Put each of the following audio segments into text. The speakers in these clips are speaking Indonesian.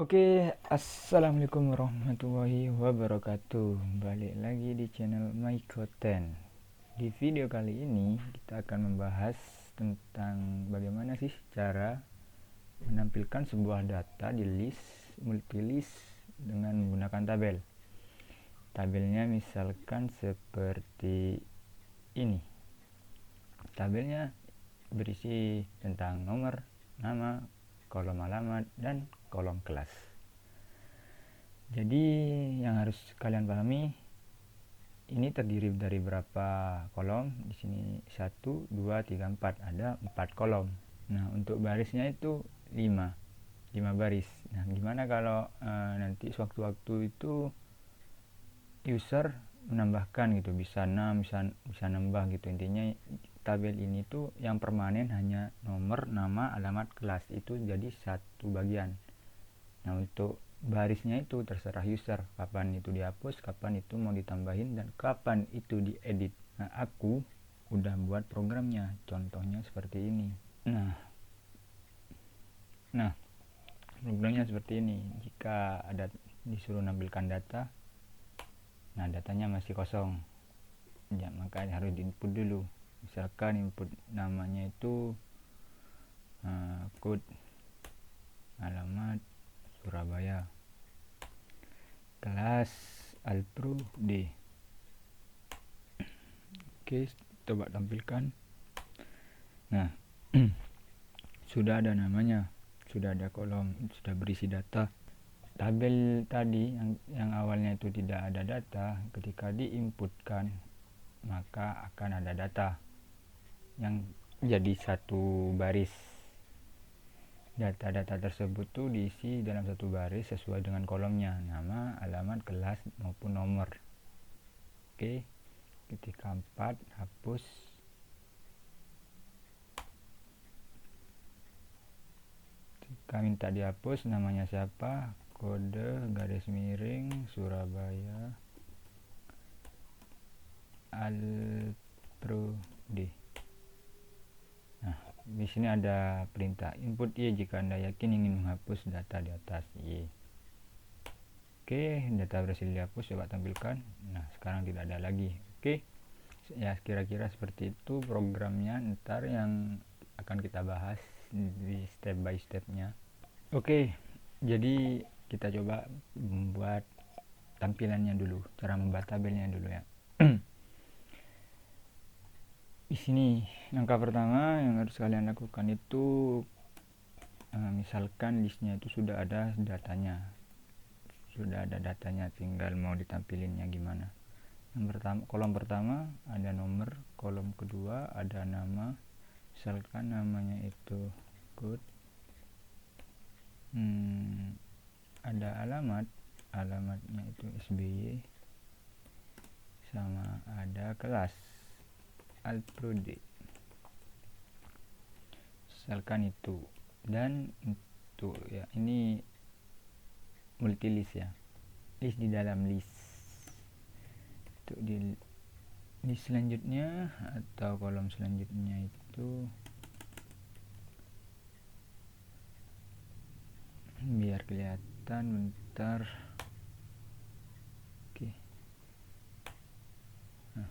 Assalamualaikum warahmatullahi wabarakatuh. Balik lagi di channel MyCoten. Di video kali ini kita akan membahas tentang bagaimana sih cara menampilkan sebuah data di list, multilist dengan menggunakan tabel. Tabelnya misalkan seperti ini. Tabelnya berisi tentang nomor, nama, kolom alamat, dan kolom kelas. Jadi yang harus kalian pahami, ini terdiri dari berapa kolom? Di sini 1, 2, 3, 4. Ada 4 kolom. Nah, untuk barisnya itu 5 baris. Nah, gimana kalau nanti sewaktu-waktu itu user menambahkan gitu, bisa 6, bisa nambah gitu. Intinya tabel ini tuh yang permanen hanya nomor, nama, alamat, kelas. Itu jadi satu bagian. Nah, untuk barisnya itu terserah user kapan itu dihapus, kapan itu mau ditambahin, dan kapan itu diedit. Nah, aku udah buat programnya, contohnya seperti ini. Nah, programnya seperti ini. Jika ada disuruh nampilkan data, nah datanya masih kosong ya, maka harus diinput dulu. Misalkan input namanya itu kode, alamat Surabaya, kelas Alpro D. Oke, coba tampilkan. Nah, sudah ada namanya, sudah ada kolom, sudah berisi data. Tabel tadi yang awalnya itu tidak ada data, ketika diinputkan maka akan ada data yang jadi satu baris. Data-data tersebut tuh diisi dalam satu baris sesuai dengan kolomnya, nama, alamat, kelas maupun nomor. Oke, ketika 4 hapus. Ketika minta dihapus, namanya siapa, kode garis miring Surabaya Alpro D. Nah, di sini ada perintah input Y jika Anda yakin ingin menghapus data di atas Y. Oke, data berhasil dihapus, coba tampilkan. Nah, sekarang tidak ada lagi. Oke, ya kira-kira seperti itu programnya, ntar yang akan kita bahas di step by stepnya. Oke, jadi kita coba membuat tampilannya dulu, cara membuat tabelnya dulu ya. Di sini langkah pertama yang harus kalian lakukan itu misalkan listnya itu sudah ada datanya, tinggal mau ditampilinnya gimana. Yang pertama, kolom pertama ada nomor, kolom kedua ada nama, misalkan namanya itu good. Ada alamatnya itu SBY, sama ada kelas Alpro D, misalkan itu. Dan itu ya, ini multilist ya, list di dalam list. Untuk di list selanjutnya atau kolom selanjutnya itu biar kelihatan bentar. Oke. Nah,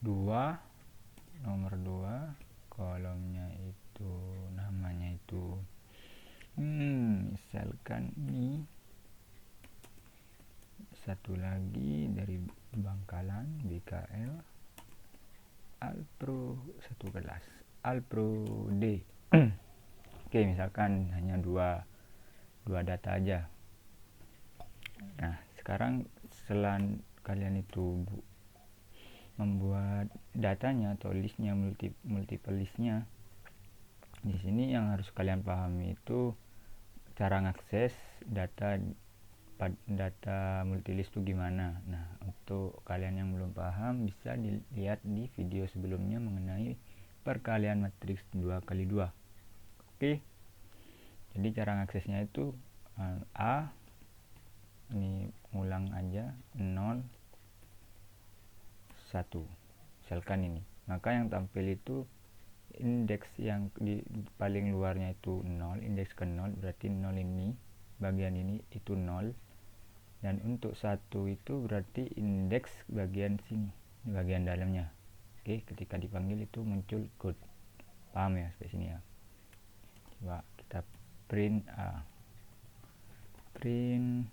2, nomor 2, kolomnya itu namanya itu misalkan ini. Satu lagi dari Bangkalan, BKL Alpro, satu kelas Alpro D. Oke, misalkan hanya dua data aja. Nah, sekarang setelah kalian itu membuat datanya atau listnya, multiple listnya, di sini yang harus kalian pahami itu cara ngakses data multilist itu gimana. Nah, untuk kalian yang belum paham bisa dilihat di video sebelumnya mengenai perkalian matriks 2x2. Oke, jadi cara ngaksesnya itu A, ini ngulang aja, 0, 1, misalkan ini. Maka yang tampil itu indeks yang di paling luarnya itu 0, indeks ke 0, berarti 0 ini bagian ini itu 0, dan untuk 1 itu berarti indeks bagian sini, bagian dalamnya. Oke, ketika dipanggil itu muncul code. Paham ya sampai sini ya? Coba kita print print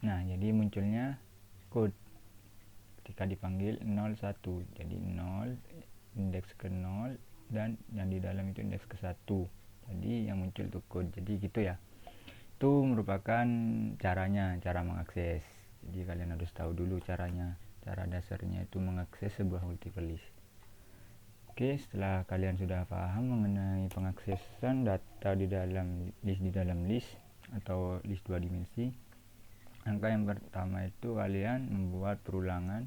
nah, jadi munculnya code ketika dipanggil 01, jadi 0 indeks ke 0 dan yang di dalam itu indeks ke 1, jadi yang muncul itu code. Jadi gitu ya, itu merupakan cara mengakses. Jadi kalian harus tahu dulu cara dasarnya itu mengakses sebuah multiple list. Oke, setelah kalian sudah paham mengenai pengaksesan data di dalam list atau list 2 dimensi, langkah yang pertama itu kalian membuat perulangan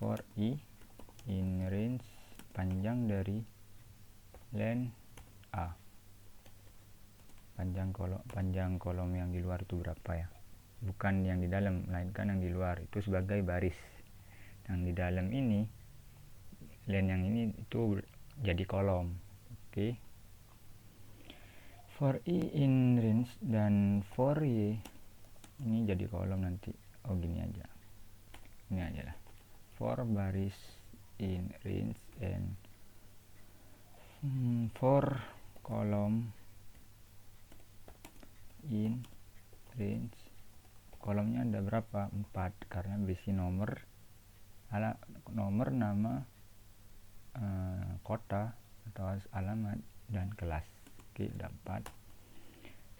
for i in range panjang dari len a. Panjang kolom yang di luar itu berapa ya, bukan yang di dalam, melainkan yang di luar itu sebagai baris. Yang di dalam ini, len yang ini itu jadi kolom. Oke, for i in range dan for y ini jadi kolom nanti. Gini aja, ini aja lah, for baris in range and for kolom in range. Kolomnya ada berapa? 4, karena berisi nomor, nama, kota atau alamat, dan kelas. Oke, ada 4.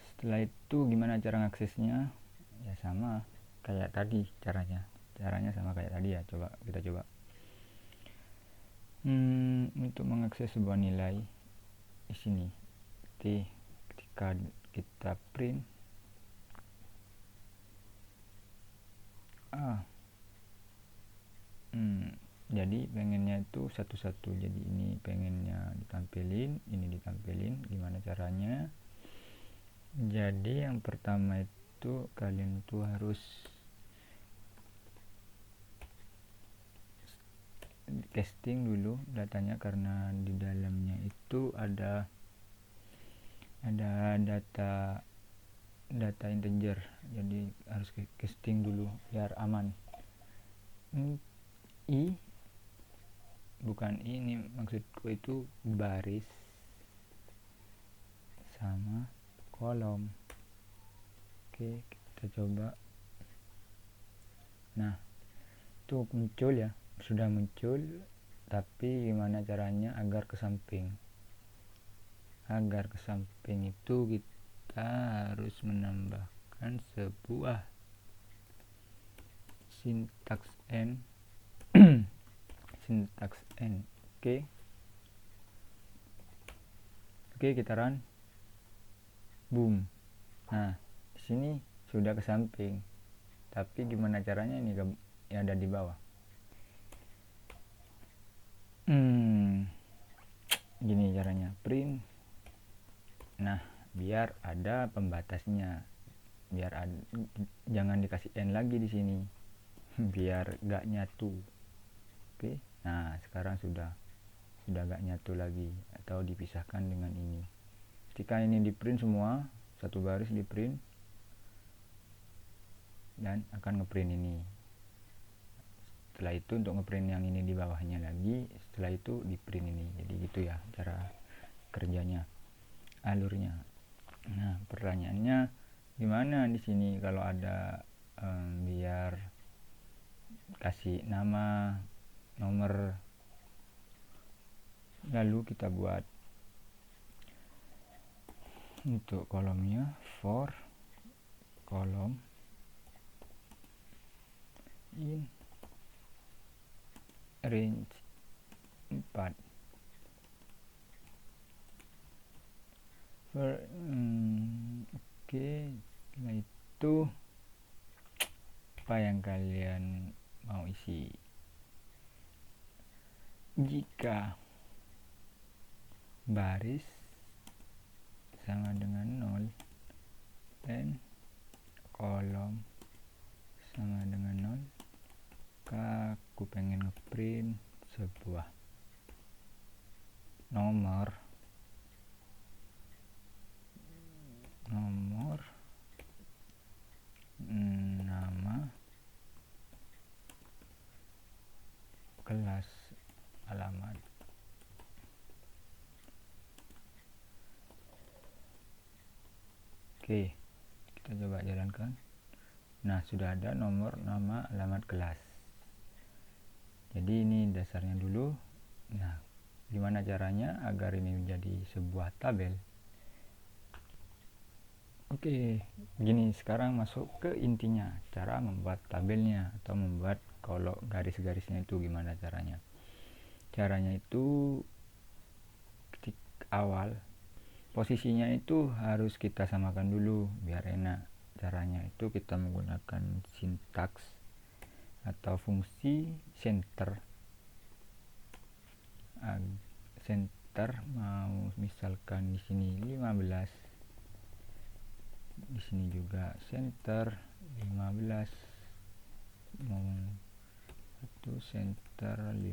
Setelah itu gimana cara ngaksesnya? Ya sama kayak tadi caranya sama kayak tadi ya. Kita coba untuk mengakses sebuah nilai di sini. Ketika kita print jadi pengennya itu satu-satu, jadi ini pengennya ditampilin, ini ditampilin. Gimana caranya? Jadi yang pertama itu kalian tuh harus casting dulu datanya, karena di dalamnya itu ada data integer, jadi harus casting dulu biar aman. Bukan ini maksudku, itu baris sama kolom. Oke, kita coba. Nah, itu muncul ya, sudah muncul, tapi gimana caranya agar ke samping? Agar ke samping itu kita harus menambahkan sebuah sintaks n. Sintaks n. Oke, kita run. Boom. Nah, di sini sudah ke samping, tapi gimana caranya ini yang ada di bawah? Gini caranya, print. Nah, biar ada pembatasnya, jangan dikasih n lagi di sini, biar gak nyatu. Oke, nah sekarang sudah gak nyatu lagi atau dipisahkan dengan ini. Ketika ini di print semua, satu baris di print dan akan ngeprint ini. Setelah itu untuk ngeprint yang ini di bawahnya lagi, setelah itu di print ini. Jadi gitu ya cara kerjanya, alurnya. Nah, pertanyaannya gimana di sini kalau ada biar kasih nama, nomor, lalu kita buat untuk kolomnya for kolom in range 4. Oke, setelah itu apa yang kalian mau isi? Jika baris sama dengan 0 dan kolom sama dengan 0, maka aku pengen ngeprint sebuah nomor nama kelas alamat. Oke, kita coba jalankan. Nah, sudah ada nomor nama alamat kelas. Jadi ini dasarnya dulu. Nah, gimana caranya agar ini menjadi sebuah tabel? Oke, gini, sekarang masuk ke intinya, cara membuat tabelnya atau membuat kalau garis-garisnya itu gimana caranya. Caranya itu ketik awal posisinya itu harus kita samakan dulu biar enak. Caranya itu kita menggunakan sintaks atau fungsi center. Center mau misalkan di sini 15, di sini juga center 15, mau itu center 15,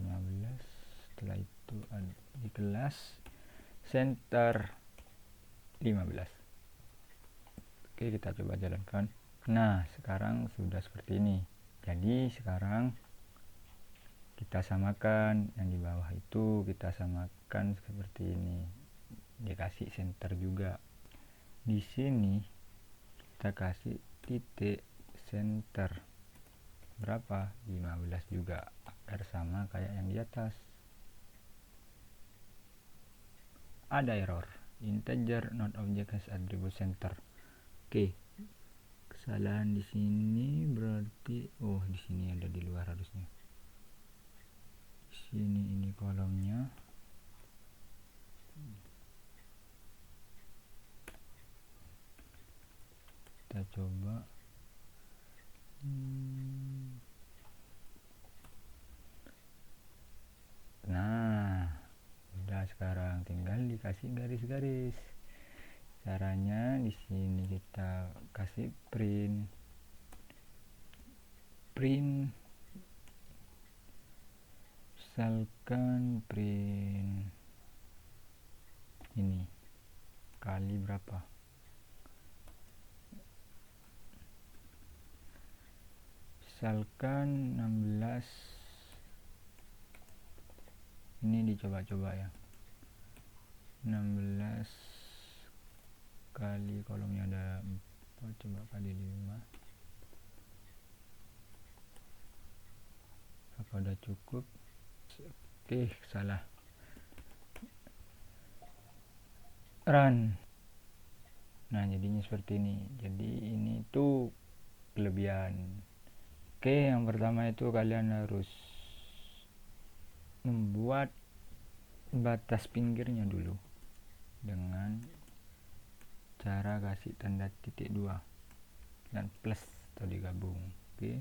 setelah itu di kelas center 15. Oke, kita coba jalankan. Nah, sekarang sudah seperti ini. Jadi sekarang kita samakan yang di bawah itu, kita samakan seperti ini, dikasih center juga. Di sini kita kasih titik center berapa, 15 juga, agar sama kayak yang di atas. Ada error, integer not object has attribute center. Oke, kesalahan di sini berarti di sini ada di luar harusnya. Di sini ini kolomnya. Kita coba. Nah, udah, sekarang tinggal dikasih garis-garis. Caranya di sini kita kasih print misalkan print ini kali berapa, misalkan 16. Ini dicoba-coba ya, 16 kali kolomnya ada 4, coba kali 5, apa udah cukup? Oke, salah, run. Nah, jadinya seperti ini. Jadi ini tuh kelebihan. Oke, yang pertama itu kalian harus membuat batas pinggirnya dulu dengan cara kasih tanda titik 2 dan plus atau digabung. Oke,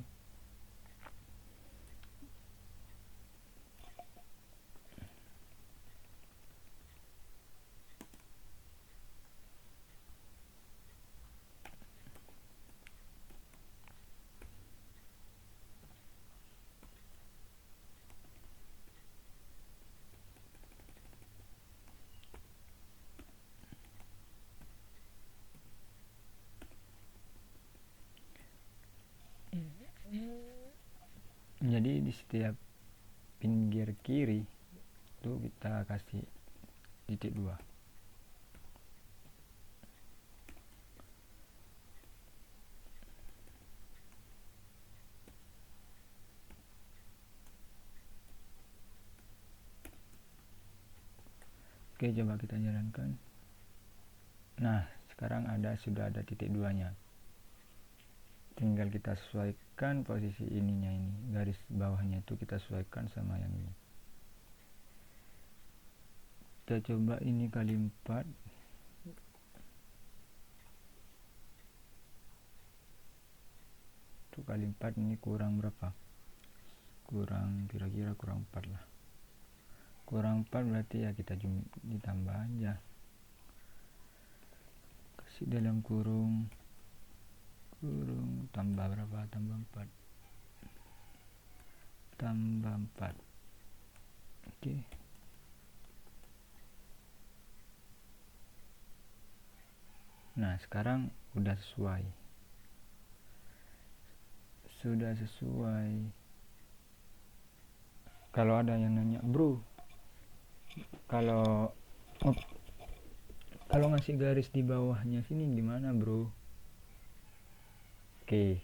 jadi di setiap pinggir kiri itu kita kasih titik 2. Oke, coba kita jalankan. Nah, sekarang sudah ada titik 2 nya, tinggal kita sesuaikan posisi ininya, ini garis bawahnya itu kita sesuaikan sama yang ini. Kita coba ini kali 4. Itu kali 4 ini kurang berapa? Kurang, kira-kira kurang 4 lah. Kurang 4 berarti ya kita ditambah aja, kasih dalam kurung kurung tambah berapa, tambah 4, tambah 4. Oke. Nah sekarang sudah sesuai. Kalau ada yang nanya, bro, kalau ngasih garis di bawahnya sini gimana bro? Oke,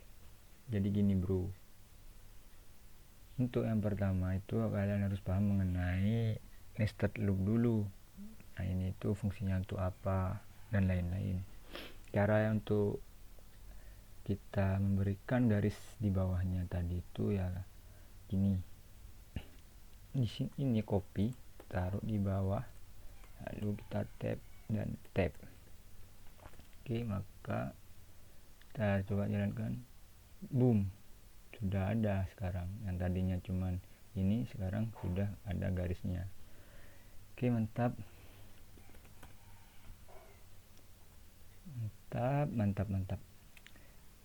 jadi gini bro, untuk yang pertama itu kalian harus paham mengenai nested loop dulu. Nah ini itu fungsinya untuk apa dan lain-lain. Cara untuk kita memberikan garis di bawahnya tadi itu ya gini, di sini ini copy, taruh di bawah, lalu kita tap dan tap. Oke, maka kita coba jalankan, boom, sudah ada sekarang. Yang tadinya cuman ini sekarang sudah ada garisnya. Oke, mantap.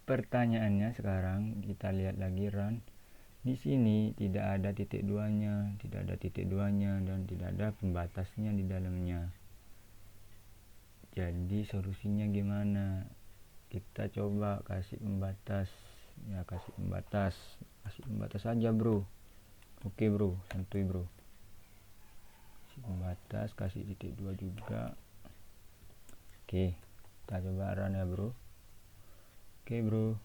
Pertanyaannya sekarang kita lihat lagi run. Di sini tidak ada titik duanya, dan tidak ada pembatasnya di dalamnya. Jadi solusinya gimana? Kita coba kasih pembatas. Ya kasih pembatas aja bro. Oke bro, santuy bro. Kasih pembatas, kasih titik 2 juga. Oke, kita coba run ya bro. Oke bro.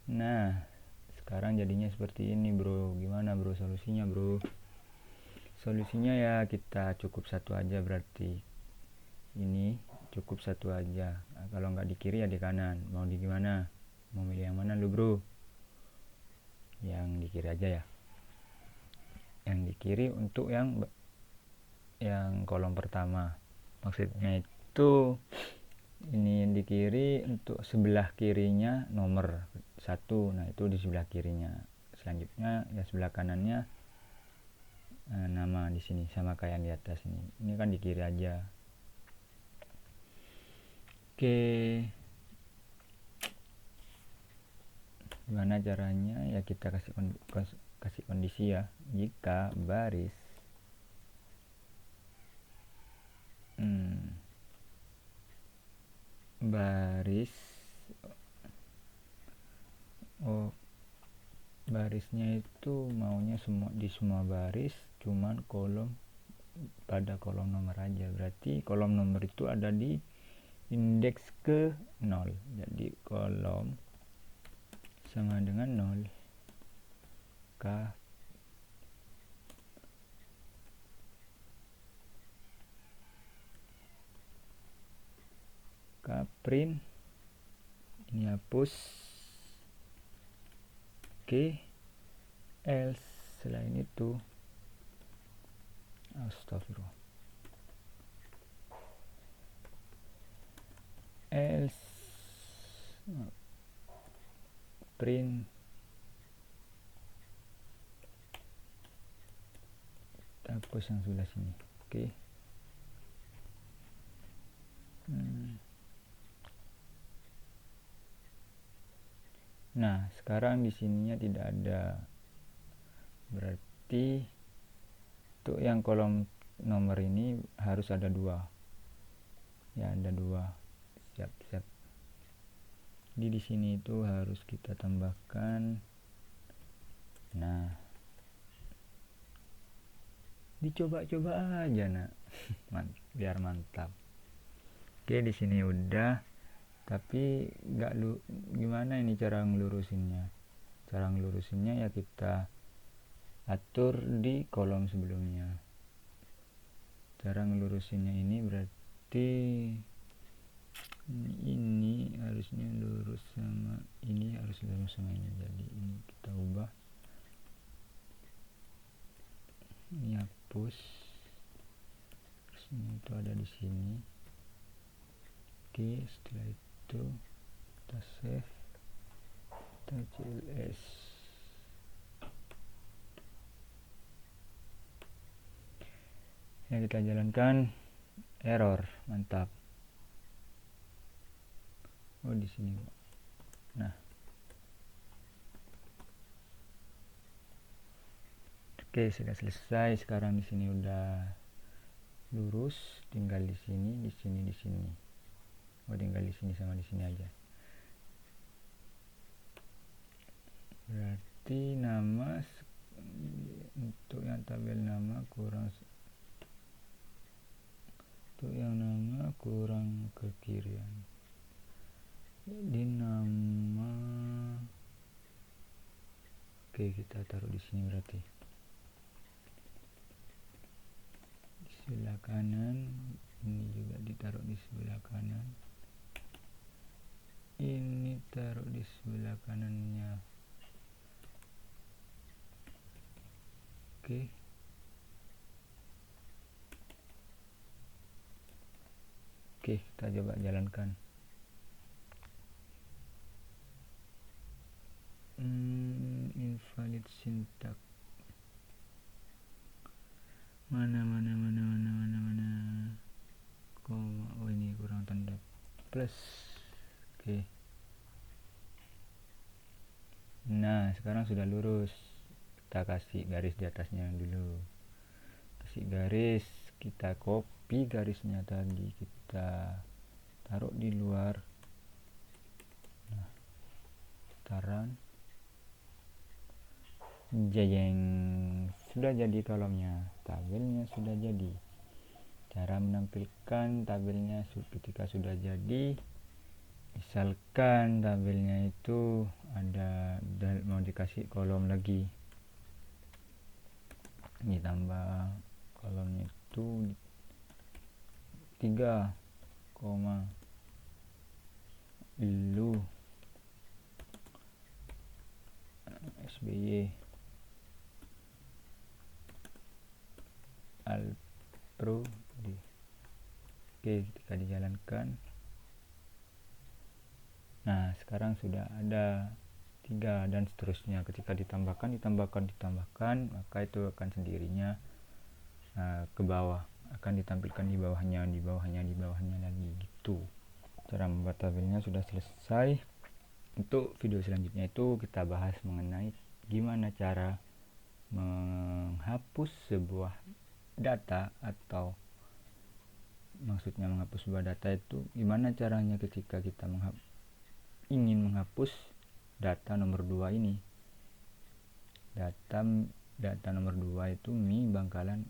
Nah sekarang jadinya seperti ini bro. Gimana bro solusinya bro? Solusinya ya kita cukup satu aja, berarti ini cukup satu aja. Nah, kalau nggak di kiri ya di kanan. Mau di gimana? Mau milih yang mana lu bro? Yang di kiri aja ya. Yang di kiri untuk yang kolom pertama. Maksudnya itu ini di kiri untuk sebelah kirinya nomor 1. Nah itu di sebelah kirinya. Selanjutnya ya sebelah kanannya nama di sini sama kayak yang di atas ini. Ini kan di kiri aja. Oke, gimana caranya? Ya kita kasih kondisi ya. Jika baris barisnya itu maunya di semua baris, cuman pada kolom nomor aja. Berarti kolom nomor itu ada di indeks ke 0. Jadi kolom sama dengan 0 print ini hapus. Oke, else selain itu astagfirullah, else print hapus yang sebelah sini. Oke. Nah sekarang di sininya tidak ada, berarti untuk yang kolom nomor ini harus ada 2 ya, ada 2. Siap. Di sini itu harus kita tambahkan. Nah dicoba-coba aja nak. Biar mantap. Oke, di sini udah, tapi gimana ini cara ngelurusinnya? Cara ngelurusinnya ya kita atur di kolom sebelumnya. Cara ngelurusinnya ini berarti ini harusnya lurus sama ini, harus lurus sama ini. Jadi ini kita ubah, ini hapus, terusnya itu ada di sini. Oke, setelah itu kita save, kita cls. Ya kita jalankan, error, mantap. Oh, di sini. Nah, oke, sudah selesai. Sekarang di sini udah lurus, tinggal di sini, di sini, di sini. Oh, tinggal di sini sama di sini aja. Berarti nama untuk yang tabel nama kurang, untuk yang nama kurang ke kirian. Jadi nama, oke, kita taruh di sini berarti. Di sebelah kanan, ini juga ditaruh di sebelah kanan. Ini taruh di sebelah kanannya. Oke. Oke, kita coba jalankan. Invalid syntax. Mana. Koma. Oh, ini kurang tanda plus. Oke. Nah, sekarang sudah lurus. Kita kasih garis di atasnya dulu. Kasih garis, kita copy garisnya tadi, kita taruh di luar. Nah, taran. Jeng, sudah jadi kolomnya, tabelnya sudah jadi. Cara menampilkan tabelnya ketika sudah jadi, misalkan tabelnya itu ada mau dikasih kolom lagi, ditambah kolomnya itu 3, lu SBY Alpro D. Oke, ketika dijalankan, nah sekarang sudah ada 3 dan seterusnya. Ketika ditambahkan, maka itu akan sendirinya ke bawah, akan ditampilkan di bawahnya lagi gitu. Cara membuat tabelnya sudah selesai. Untuk video selanjutnya itu kita bahas mengenai gimana cara menghapus sebuah data, atau maksudnya menghapus sebuah data itu gimana caranya ketika kita ingin menghapus data nomor 2 ini. Data nomor 2 itu Mi Bangkalan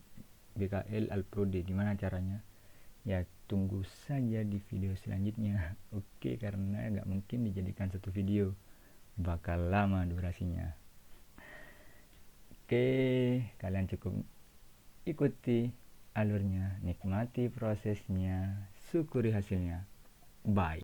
BKL Alpro D. Gimana caranya? Ya, tunggu saja di video selanjutnya. Oke, karena nggak mungkin dijadikan satu video, bakal lama durasinya. Oke, kalian cukup ikuti alurnya, nikmati prosesnya, syukuri hasilnya. Bye.